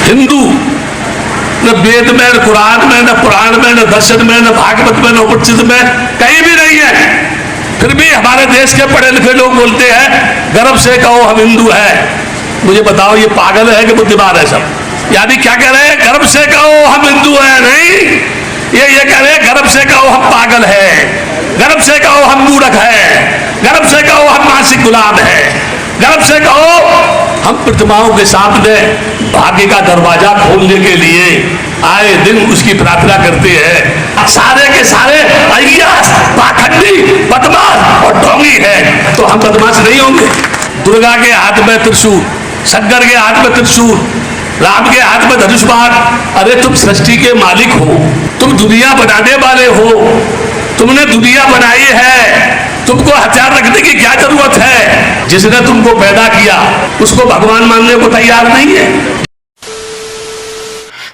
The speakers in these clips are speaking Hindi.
हिंदू न वेद में, न कुरान में, न पुराण में, न दर्शन में, न भागवत में, न उपनिषद में कहीं भी नहीं है। फिर भी हमारे देश के पढ़े लिखे लोग बोलते हैं गर्व से कहो हम हिंदू हैं। मुझे बताओ ये पागल है कि बुद्धिमान है सब? यानी क्या कह रहे हैं? गर्व से कहो हम हिंदू हैं? नहीं, ये कह रहे हैं गर्व से कहो हम पागल हैं, गर्व से कहो हम मूर्ख हैं, गर्व से कहो हम मानसिक गुलाम हैं, गर्व से कहो हम प्रतिमाओं के सामने भाग्य का दरवाजा खोलने के लिए आए दिन उसकी प्रार्थना करते हैं। सारे के सारे अय्यास, पाखंडी, बदमाश और ढोंगी है, तो हम बदमाश नहीं होंगे? दुर्गा के हाथ में त्रिशूल, शंकर के हाथ में त्रिशूल, राम के हाथ में धनुष बाण। अरे तुम सृष्टि के मालिक हो, तुम दुनिया बनाने वाले हो, तुमने दुनिया बनाई है, तुमको हथियार रखने की क्या जरूरत है? जिसने तुमको पैदा किया उसको भगवान मानने को तैयार नहीं है।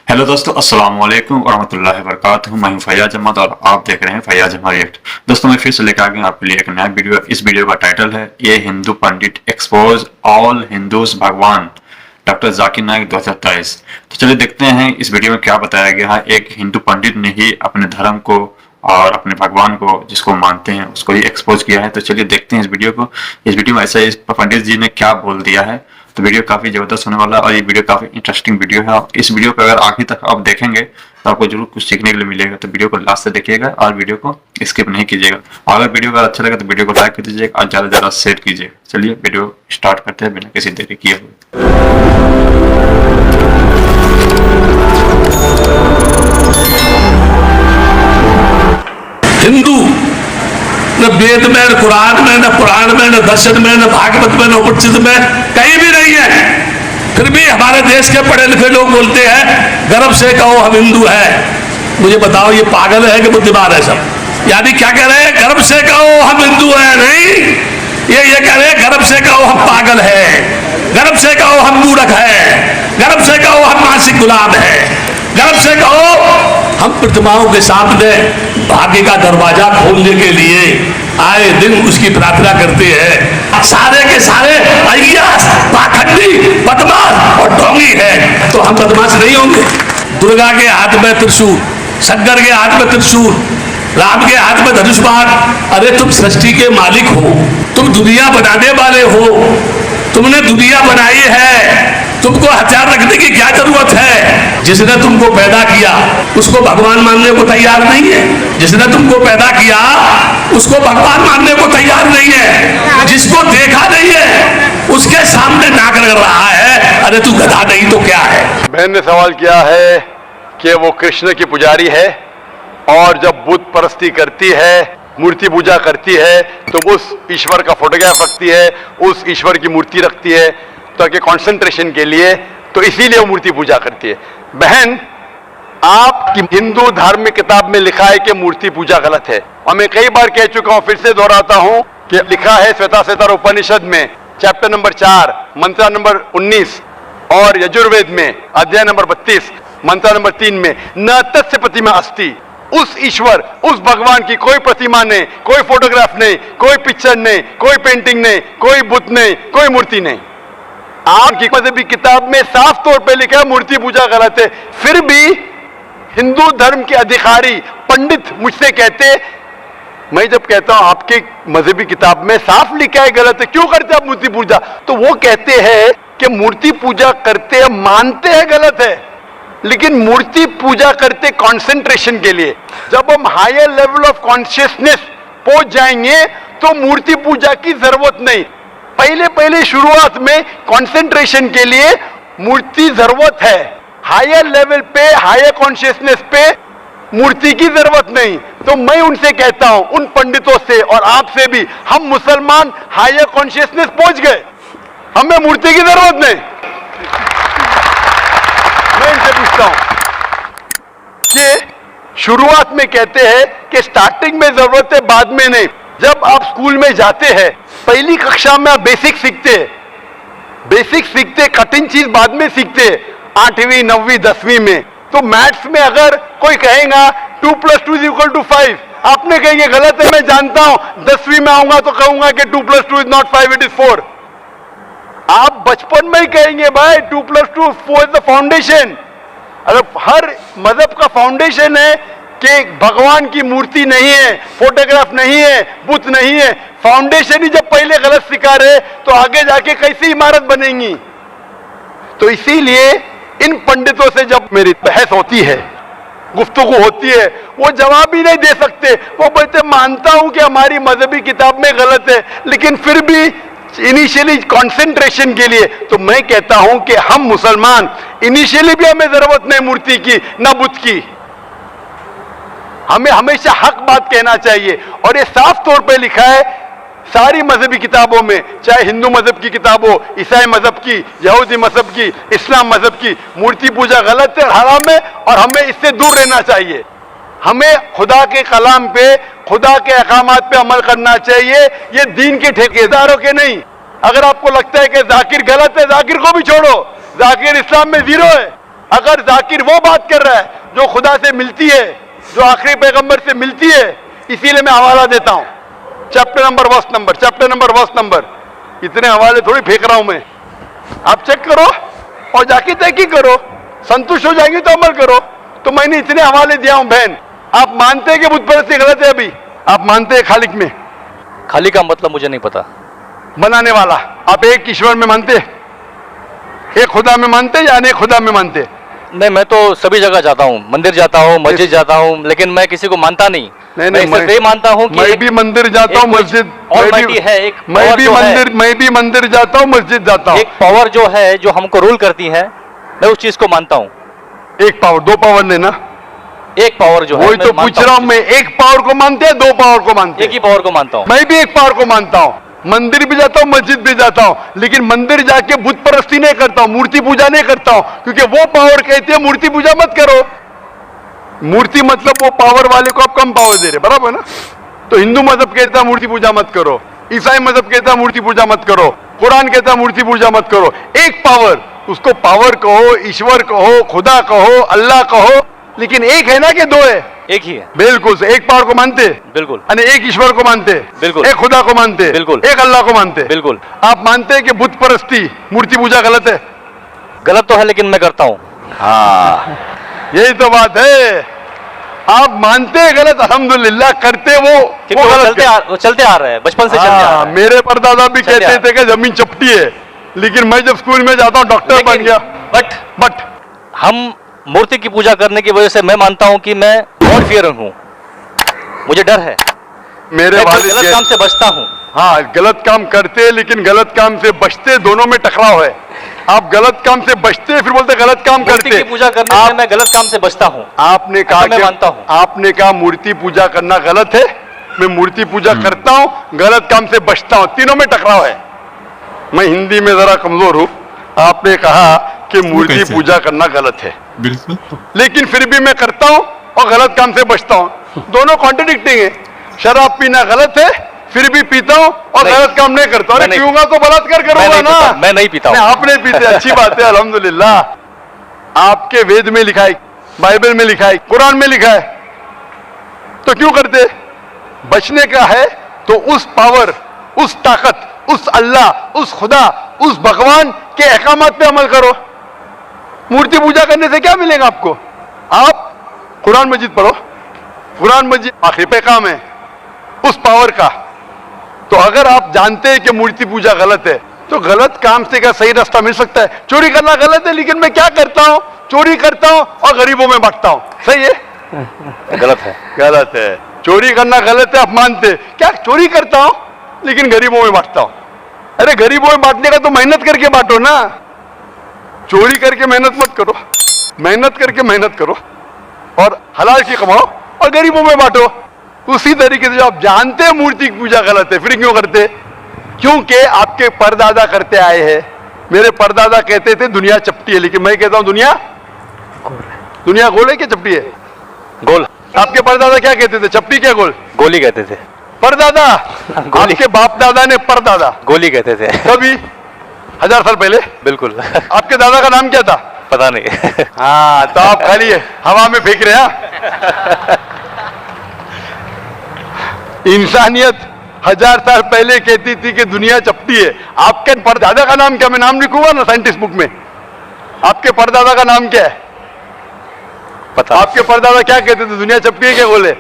हेलो दोस्तों, अस्सलाम वालेकुम वरहमतुल्लाहि वबरकातुहू। मैं हूं फैयाज अहमद और आप देख रहे हैं फैयाज अहमद रिएक्ट। दोस्तों मैं फिर से लेकर आ गया आपके लिए एक नया वीडियो। इस वीडियो का टाइटल है ये हिंदू पंडित एक्सपोज ऑल हिंदूज भगवान, डॉक्टर जाकिर नाइक 2023। तो चलिए देखते हैं इस वीडियो में क्या बताया गया है। एक हिंदू पंडित ने ही अपने धर्म को और अपने भगवान को जिसको मानते हैं उसको ही एक्सपोज किया है। तो चलिए देखते हैं इस वीडियो को। इस वीडियो में ऐसा इस पंडित जी ने क्या बोल दिया है। तो वीडियो काफी जबरदस्त होने वाला है और ये वीडियो काफी इंटरेस्टिंग वीडियो है। इस वीडियो को अगर आखिर तक आप देखेंगे तो आपको जरूर कुछ सीखने के लिए मिलेगा। तो वीडियो को लास्ट से देखिएगा और वीडियो को स्किप नहीं कीजिएगा। अगर वीडियो अगर अच्छा लगे तो वीडियो को लाइक कर दीजिएगा और ज्यादा से ज्यादा शेयर कीजिएगा। चलिए वीडियो स्टार्ट करते हैं बिना किसी देरी किए हुए। हिंदू न वेद में, न कुरान में, न पुराण में, न दर्शन में, न भागवत में, न उपनिषद में कहीं भी नहीं है। फिर भी हमारे देश के पढ़े लिखे लोग बोलते हैं गर्व से कहो हम हिंदू हैं। मुझे बताओ ये पागल है कि बुद्धिमान है सब? यानी क्या कह रहे हैं? गर्व से कहो हम हिंदू हैं? नहीं, ये कह रहे हैं गर्व से कहो हम पागल हैं, गर्व से कहो हम मूर्ख हैं, गर्व से कहो हम मानसिक गुलाम हैं, गर्व से कहो हम प्रतिमाओं के सामने भाग्य का दरवाजा खोलने के लिए आए दिन उसकी प्रार्थना करते हैं। सारे के सारे अय्यास, पाखंडी, बदमाश और ढोंगी है, तो हम बदमाश नहीं होंगे? दुर्गा के हाथ में त्रिशूल, शंकर के हाथ में त्रिशूल, राम के हाथ में धनुष बाण। अरे तुम सृष्टि के मालिक हो, तुम दुनिया बनाने वाले हो, तुमने दुनिया बनाई है, तुमको हथियार रखने की क्या जरूरत है? जिसने तुमको पैदा किया उसको भगवान मानने को तैयार नहीं है। जिसने तुमको पैदा किया उसको भगवान मानने को तैयार नहीं है। जिसको देखा नहीं है उसके सामने नाक रगड़ रहा है। अरे तू गधा नहीं तो क्या है? बहन ने सवाल किया है कि वो कृष्ण की पुजारी है और जब बुत परस्ती करती है, मूर्ति पूजा करती है, तो उस ईश्वर का फोटोग्राफ रखती है, उस ईश्वर की मूर्ति रखती है ताकि कंसंट्रेशन के लिए, तो इसीलिए वो मूर्ति पूजा करती है। बहन, आपकी हिंदू धार्मिक किताब में लिखा है कि मूर्ति पूजा गलत है और मैं कई बार कह चुका हूं, फिर से दोहराता हूं कि लिखा है श्वेताश्वेतर उपनिषद में चैप्टर नंबर 4 मंत्र नंबर 19 और यजुर्वेद में अध्याय नंबर 32 मंत्र नंबर 3 में न तस्य प्रतिमा अस्ति। उस ईश्वर, उस भगवान की कोई प्रतिमा नहीं, कोई फोटोग्राफ नहीं, कोई पिक्चर नहीं, कोई पेंटिंग नहीं, कोई बुत नहीं, कोई मूर्ति नहीं। आपकी मजहबी किताब में साफ तौर पे लिखा है मूर्ति पूजा गलत है। फिर भी हिंदू धर्म के अधिकारी पंडित मुझसे कहते, मैं जब कहता हूं आपके मजहबी किताब में साफ लिखा है गलत है, क्यों करते आप मूर्ति पूजा? तो वो कहते हैं कि मूर्ति पूजा करते हैं, मानते हैं गलत है, लेकिन मूर्ति पूजा करते कंसंट्रेशन के लिए। जब हम हायर लेवल ऑफ कॉन्शियसनेस पहुंच जाएंगे तो मूर्ति पूजा की जरूरत नहीं। पहले शुरुआत में कंसंट्रेशन के लिए मूर्ति जरूरत है। हायर लेवल पे, हायर कॉन्शियसनेस पे मूर्ति की जरूरत नहीं। तो मैं उनसे कहता हूं, उन पंडितों से और आपसे भी, हम मुसलमान हायर कॉन्शियसनेस पहुंच गए, हमें मूर्ति की जरूरत नहीं। मैं इनसे पूछता हूं कि शुरुआत में कहते हैं कि स्टार्टिंग में जरूरत है, बाद में नहीं। जब आप स्कूल में जाते हैं, पहली कक्षा में आप बेसिक सीखते, कठिन चीज बाद में सीखते, 8वीं 9वीं 10वीं में। तो मैथ्स में अगर कोई कहेगा 2 + 2 = 5, आपने कहेंगे गलत है, मैं जानता हूं, 10वीं में आऊंगा तो कहूंगा कि 2 + 2 = 5, it is 4। आप बचपन में ही कहेंगे भाई 2+2 4 द फाउंडेशन। अगर हर मजहब का फाउंडेशन है कि भगवान की मूर्ति नहीं है, फोटोग्राफ नहीं है, बुत नहीं है, फाउंडेशन ही जब पहले गलत सिखा रहे तो आगे जाके कैसी इमारत बनेंगी। तो इसीलिए इन पंडितों से जब मेरी बहस होती है, गुफ्तगू होती है, वो जवाब ही नहीं दे सकते। वो बोलते मानता हूं कि हमारी मजहबी किताब में गलत है, लेकिन फिर भी इनिशियली कंसंट्रेशन के लिए। तो मैं कहता हूं कि हम मुसलमान इनिशियली भी हमें जरूरत नहीं मूर्ति की ना बुत की। हमें हमेशा हक बात कहना चाहिए, और ये साफ तौर पे लिखा है सारी मजहबी किताबों में, चाहे हिंदू मजहब की किताब हो, ईसाई मजहब की, यहूदी मजहब की, इस्लाम मजहब की, मूर्ति पूजा गलत है, हराम है, और हमें इससे दूर रहना चाहिए। हमें खुदा के कलाम पे, खुदा के अहकामात पे अमल करना चाहिए, ये दीन के ठेकेदारों के नहीं। अगर आपको लगता है कि जाकिर गलत है, जाकिर को भी छोड़ो, जाकिर इस्लाम में जीरो है। अगर जाकिर वो बात कर रहा है जो खुदा से मिलती है, जो आखिरी पैगंबर से मिलती है, इसीलिए मैं हवाला देता हूं, chapter number verse number, chapter number verse number. इतने हवाले थोड़ी फेंक रहा हूं मैं, आप चेक करो और जाके तहकीक करो, संतुष्ट हो जाएंगे तो अमल करो। तो मैंने इतने हवाले दिया हूं बहन। आप मानते हैं कि बुत परस्ती गलत है? अभी आप मानते हैं खालिक में? खाली का मतलब मुझे नहीं पता। बनाने वाला, आप एक ईश्वर में मानते, एक खुदा में मानते या अनेक खुदा में मानते? नहीं, मैं तो सभी जगह जाता हूँ, मंदिर जाता हूँ, मस्जिद जाता हूँ, लेकिन मैं किसी को मानता नहीं। नहीं, मैं सिर्फ ये मानता हूँ कि मैं भी मंदिर जाता हूँ, मस्जिद, ऑलमाइटी है, एक मैं भी मंदिर जाता हूँ, मस्जिद जाता हूँ। एक पावर जो है, जो हमको रूल करती है, मैं उस चीज को मानता हूँ। एक पावर, दो पावर लेना, एक पावर जो है, वही तो पूछ रहा हूँ मैं। एक पावर को मानते हैं, दो पावर को मानते हैं? एक ही पावर को मानता हूँ। मैं भी एक पावर को मानता हूँ, मंदिर भी जाता हूँ, मस्जिद भी जाता हूँ, लेकिन मंदिर जाके बुत परस्ती नहीं करता हूँ, मूर्ति पूजा नहीं करता हूँ, क्योंकि वो पावर कहती है मूर्ति पूजा मत करो। मूर्ति मतलब वो पावर वाले को आप कम पावर दे रहे, बराबर ना? तो हिंदू मजहब कहता है मूर्ति पूजा मत करो, ईसाई मजहब कहता है मूर्ति पूजा मत करो, कुरान कहता है मूर्ति पूजा मत करो। एक पावर, उसको पावर कहो, ईश्वर कहो, खुदा कहो, अल्लाह कहो, लेकिन एक है ना कि दो है? एक ही है। बिल्कुल से एक पावर को मानते, बिल्कुल। यानी एक ईश्वर को मानते, बिल्कुल। एक खुदा को मानते, बिल्कुल। एक अल्लाह को मानते, बिल्कुल। आप मानते हैं कि बुत परस्ती, मूर्ति पूजा गलत है? गलत तो है, लेकिन मैं करता हूँ। हाँ, यही तो बात है। आप मानते हैं गलत, अल्हम्दुलिल्लाह, करते वो वो चलते आ रहे हैं, बचपन से चलते आ रहे हैं। मेरे परदादा भी कहते थे कि जमीन चपटी है, लेकिन मैं जब स्कूल में जाता हूँ डॉक्टर बन गया। बट हम मूर्ति की पूजा करने की वजह से मैं मानता हूं कि मैं गॉड फियरिंग हूं, मुझे डर है, मेरे वालिद गलत काम से बचता हूं। हाँ, गलत काम करते लेकिन गलत काम से बचते, दोनों में टकराव है। आप गलत काम से बचते फिर बोलते गलत काम करते। मूर्ति की पूजा करने से मैं गलत काम से बचता हूं। आपने कहा, मैं मानता हूं। आपने कहा मूर्ति पूजा करना गलत है, मैं मूर्ति पूजा करता हूं, गलत काम से बचता हूं, तीनों में टकराव है। मैं हिंदी में जरा कमजोर हूं। आपने कहा कि मूर्ति पूजा करना गलत है, बिल्कुल, लेकिन फिर भी मैं करता हूं और गलत काम से बचता हूं, दोनों कॉन्ट्रडिक्टिंग है। शराब पीना गलत है, फिर भी पीता हूं और गलत काम नहीं करता। अरे पीऊंगा तो बलात्कार करूंगा ना। मैं नहीं पीता हूं। आप नहीं पीते, अच्छी बात है, अल्हम्दुलिल्लाह। आपके वेद में लिखा है, बाइबल में लिखा है, कुरान में लिखा है, तो क्यों करते? बचने का है तो उस पावर, उस ताकत, उस अल्लाह, उस खुदा, उस भगवान के अहकामात पे अमल करो। मूर्ति पूजा करने से क्या मिलेगा आपको? आप कुरान मजीद पढ़ो, कुरान मजीद आखिरी पैगाम है उस पावर का। तो अगर आप जानते हैं कि मूर्ति पूजा गलत है, तो गलत काम से क्या सही रास्ता मिल सकता है? चोरी करना गलत है, लेकिन मैं क्या करता हूं? चोरी करता हूं और गरीबों में बांटता हूं, सही है? गलत है, गलत है। चोरी करना गलत है, आप मानते क्या? चोरी करता हूं लेकिन गरीबों में बांटता हूं। अरे गरीबों में बांटने का तो मेहनत करके बांटो ना, चोरी करके मेहनत मत करो। मेहनत करके मेहनत करो और हलाल की कमाओ और गरीबों में बांटो। उसी तरीके से जो आप जानते हैं मूर्ति की पूजा गलत है, फिर क्यों करते? क्योंकि आपके परदादा करते आए हैं। मेरे परदादा कहते थे दुनिया चपटी है, लेकिन मैं कहता हूं दुनिया गोल है कि चपटी है? गोल। आपके परदादा क्या कहते थे? चपटी क्या गोल? गोली कहते थे। परदादा? आपके बाप दादा ने परदादा गोली कहते थे। कभी 1000 साल पहले? बिल्कुल। आपके दादा का नाम क्या था? पता नहीं। हाँ, तो आप खाली हवा में फेंक रहे हैं। इंसानियत 1000 साल पहले कहती थी कि दुनिया चपटी है। आपके परदादा का नाम क्या, मैं नाम लिखूंगा ना साइंटिस्ट बुक में। आपके परदादा का नाम क्या है पता आपके परदादा क्या कहते थे, दुनिया चपटी है क्या बोले?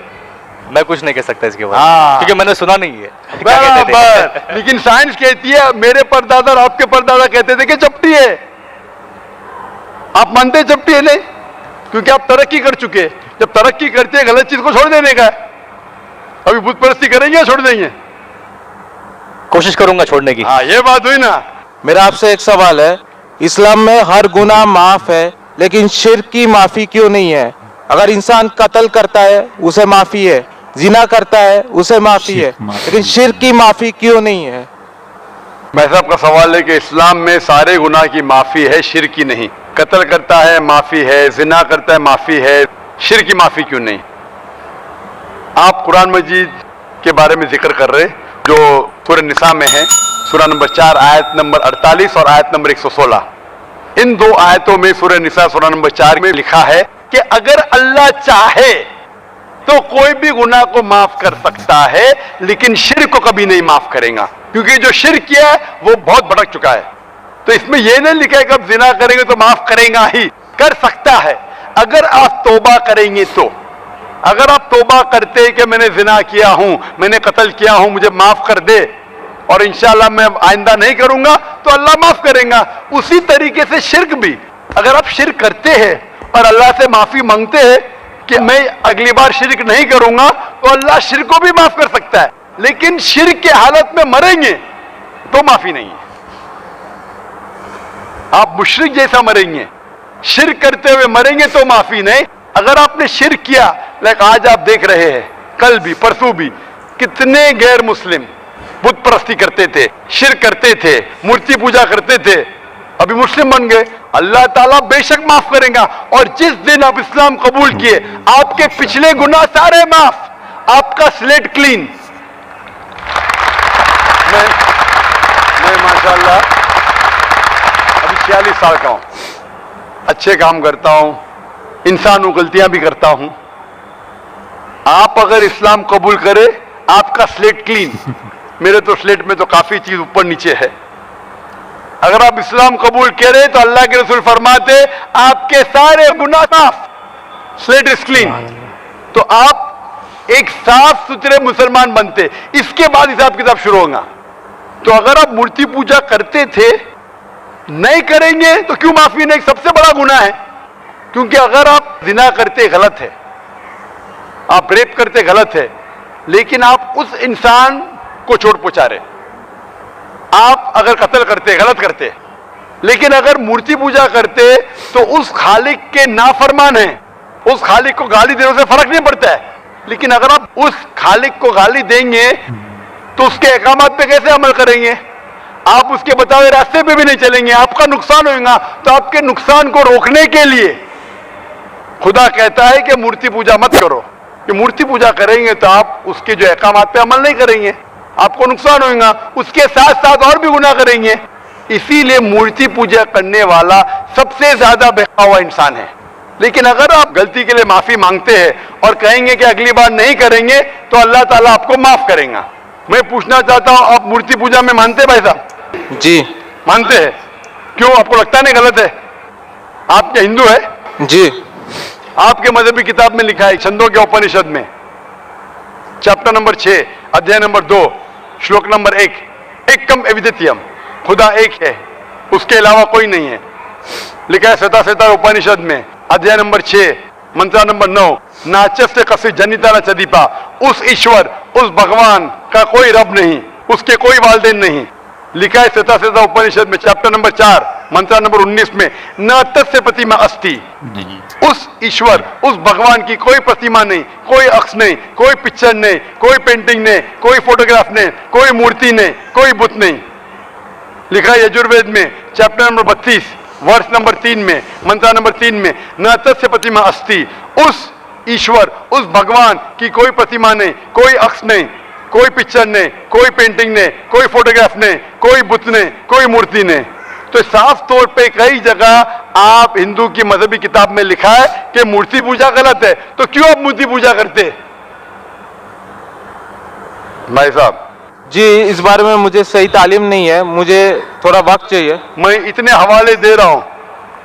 मैं कुछ नहीं कह सकता इसके बारे हाँ। में, क्योंकि मैंने सुना नहीं है क्या कहते थे। बराबर। लेकिन साइंस कहती है, मेरे परदादा और आपके परदादा कहते थे कि चपटी है। आप मानते हैं चपटी है? नहीं, क्योंकि आप तरक्की कर चुके हैं। जब तरक्की करते हैं गलत चीज को छोड़ देने का है। अभी बुत परस्ती करेंगे या छोड़ देंगे? कोशिश करूंगा छोड़ने की। हाँ, ये बात हुई ना। मेरा आपसे एक सवाल है, इस्लाम में हर गुनाह माफ है, लेकिन शिर्क की माफी क्यों नहीं है? अगर इंसान कत्ल करता है उसे माफी है, जिना करता है उसे माफी है, लेकिन शिर्क की माफी क्यों नहीं है? मैं साहब का सवाल है कि इस्लाम में सारे गुनाह की माफी है, शिर्क की नहीं। कत्ल करता है माफी है, जिना करता है माफी है, शिर्क की माफी क्यों नहीं? आप कुरान मजीद के बारे में जिक्र कर रहे जो सूरह निसा में है, सूरह नंबर 4 आयत नंबर 48 और आयत नंबर 116। इन दो आयतों में सूरह निसा सूरह नंबर 4 में लिखा है कि अगर अल्लाह चाहे तो कोई भी गुनाह को माफ कर सकता है, लेकिन शिर्क को कभी नहीं माफ करेगा, क्योंकि जो शिर्क किया है वो बहुत भटक चुका है। तो इसमें यह नहीं लिखा है कि अब जिना करेंगे तो माफ करेगा ही, कर सकता है अगर आप तौबा करेंगे तो। अगर आप तौबा करते कि मैंने जिना किया हूं, मैंने कत्ल किया हूं, मुझे माफ कर दे और इंशाल्लाह मैं आइंदा नहीं करूंगा, तो अल्लाह माफ करेगा। उसी तरीके से शिर्क भी, अगर आप शिर्क करते हैं और अल्लाह से माफी मांगते हैं कि मैं अगली बार शिर्क नहीं करूंगा, तो अल्लाह शिर्क को भी माफ कर सकता है। लेकिन शिर्क के हालत में मरेंगे तो माफी नहीं है। आप मुशरिक जैसा मरेंगे, शिर्क करते हुए मरेंगे तो माफी नहीं। अगर आपने शिर्क किया, लाइक आज आप देख रहे हैं, कल भी परसों भी कितने गैर मुस्लिम बुत परस्ती करते थे, शिर्क करते थे, मूर्ति पूजा करते थे, अभी मुस्लिम बन गए। अल्लाह ताला बेशक माफ करेगा। और जिस दिन आप इस्लाम कबूल किए, आपके पिछले गुनाह सारे माफ, आपका स्लेट क्लीन। मैं माशाल्लाह अभी 46 साल का हूं, अच्छे काम करता हूं, इंसान हूं, गलतियां भी करता हूं। आप अगर इस्लाम कबूल करें, आपका स्लेट क्लीन। मेरे तो स्लेट में तो काफी चीज ऊपर नीचे है। अगर आप इस्लाम कबूल करें तो अल्लाह के रसूल फरमाते आपके सारे गुनाह माफ, स्लेट इज क्लीन। तो आप एक साफ सुथरे मुसलमान बनते, इसके बाद हिसाब किताब शुरू होगा। तो अगर आप मूर्ति पूजा करते थे, नहीं करेंगे तो क्यों माफी नहीं? सबसे बड़ा गुनाह है, क्योंकि अगर आप जिना करते गलत है, आप रेप करते गलत है, लेकिन आप उस इंसान को चोट पहुंचा रहे। आप अगर कत्ल करते गलत करते, लेकिन अगर मूर्ति पूजा करते तो उस खालिक के नाफरमान हैं, उस खालिक को गाली देने से फर्क नहीं पड़ता है। लेकिन अगर आप उस खालिक को गाली देंगे तो उसके अहकामात पे कैसे अमल करेंगे? आप उसके बताए रास्ते पे भी नहीं चलेंगे, आपका नुकसान होगा। तो आपके नुकसान को रोकने के लिए खुदा कहता है कि मूर्ति पूजा मत करो। कि मूर्ति पूजा करेंगे तो आप उसके जो अहकामात पे अमल नहीं करेंगे, आपको नुकसान होगा, उसके साथ साथ और भी गुनाह करेंगे। इसीलिए मूर्ति पूजा करने वाला सबसे ज्यादा बहका हुआ इंसान है। लेकिन अगर आप गलती के लिए माफी मांगते हैं और कहेंगे कि अगली बार नहीं करेंगे, तो अल्लाह ताला आपको माफ करेगा। मैं पूछना चाहता हूं, आप मूर्ति पूजा में मानते हैं भाई साहब? जी मानते हैं। क्यों, आपको लगता नहीं गलत है? आप क्या हिंदू है? जी। आपके मजहबी किताब में लिखा है, छंदों के उपनिषद में चैप्टर नंबर 6 अध्याय नंबर 2 श्लोक नंबर 1, एकम अद्वितीयम, खुदा एक है, उसके अलावा कोई नहीं है। लिखा है श्वेता श्वेता उपनिषद में अध्याय नंबर 6 मंत्र नंबर 9, नाचस्य कसी जनिता न चदीपा, उस ईश्वर, उस भगवान का कोई रब नहीं, उसके कोई वालदेन नहीं। लिखा है श्वेता श्वेता उपनिषद में चैप्टर नंबर 4 मंत्र नंबर 19 में, न तस्य प्रतिमा अस्ति, उस ईश्वर, उस भगवान की कोई प्रतिमा नहीं, कोई अक्ष नहीं, कोई पिक्चर नहीं, कोई पेंटिंग नहीं, कोई फोटोग्राफ नहीं, कोई मूर्ति नहीं, कोई बुत नहीं। लिखा है यजुर्वेद में चैप्टर नंबर 32 वर्ष नंबर 3 में मंत्र नंबर 3 में, न तस्य प्रतिमा अस्ति, उस ईश्वर, उस भगवान की कोई प्रतिमा नहीं, कोई अक्ष नहीं, कोई पिक्चर नहीं, कोई पेंटिंग नहीं, कोई फोटोग्राफ नहीं, कोई बुत नहीं, कोई मूर्ति नहीं। तो साफ तौर पे कई जगह आप हिंदू की मजहबी किताब में लिखा है कि मूर्ति पूजा गलत है। तो क्यों आप मूर्ति पूजा करते? भाई साहब, जी इस बारे में मुझे सही तालीम नहीं है, मुझे थोड़ा वक्त चाहिए। मैं इतने हवाले दे रहा हूं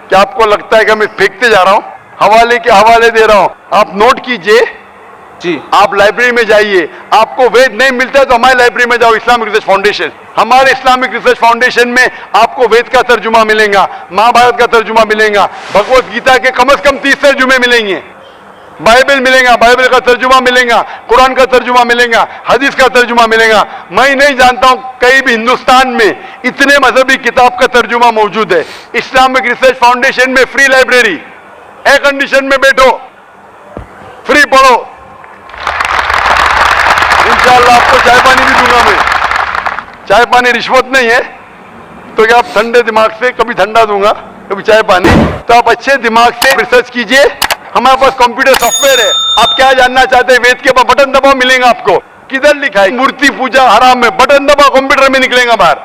कि आपको लगता है कि मैं फेंकते जा रहा हूं। हवाले के हवाले दे रहा हूं, आप नोट कीजिए। जी आप लाइब्रेरी में जाइए, आपको वेद नहीं मिलता है तो हमारी लाइब्रेरी में जाओ, इस्लामिक रिसर्च फाउंडेशन। हमारे इस्लामिक रिसर्च फाउंडेशन में आपको वेद का तर्जुमा मिलेगा, महाभारत का तर्जुमा मिलेगा, भगवत गीता के कम से कम 30 तर्जुमे मिलेंगे, बाइबल मिलेगा, बाइबल का तर्जुमा मिलेगा, कुरान का तर्जुमा मिलेगा, हदीस का तर्जुमा मिलेगा। मैं नहीं जानता हूं कहीं भी हिंदुस्तान में इतने मजहबी किताब का तर्जुमा मौजूद है। इस्लामिक रिसर्च फाउंडेशन में फ्री लाइब्रेरी, एयर कंडीशन में बैठो, फ्री पढ़ो, इंशाअल्लाह आपको चाय पानी भी दूंगा मैं। चाय पानी रिश्वत नहीं है, तो क्या आप ठंडे दिमाग से, कभी ठंडा दूंगा कभी चाय पानी, तो आप अच्छे दिमाग से रिसर्च कीजिए। हमारे पास कंप्यूटर सॉफ्टवेयर है, आप क्या जानना चाहते हैं वेद के ऊपर बटन दबाओ, मिलेगा आपको। किधर लिखा है मूर्ति पूजा हराम है, बटन दबाओ कंप्यूटर में निकलेगा बाहर।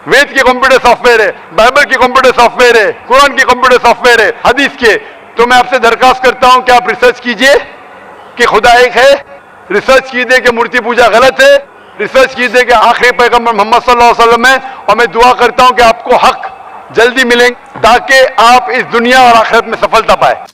वेद के कंप्यूटर सॉफ्टवेयर है, बाइबल के कंप्यूटर सॉफ्टवेयर है, कुरान के कंप्यूटर सॉफ्टवेयर है, हदीस के। तो मैं आपसे दरखास्त करता हूं कि आप रिसर्च कीजिए कि खुदा एक है, रिसर्च कीजिए कि मूर्ति पूजा गलत है, रिसर्च कीजिए कि आखिरी पैगंबर मोहम्मद सल्लल्लाहु अलैहि वसल्लम है। और मैं दुआ करता हूं कि आपको हक जल्दी मिलेंगे ताकि आप इस दुनिया और आखिरत में सफलता पाए।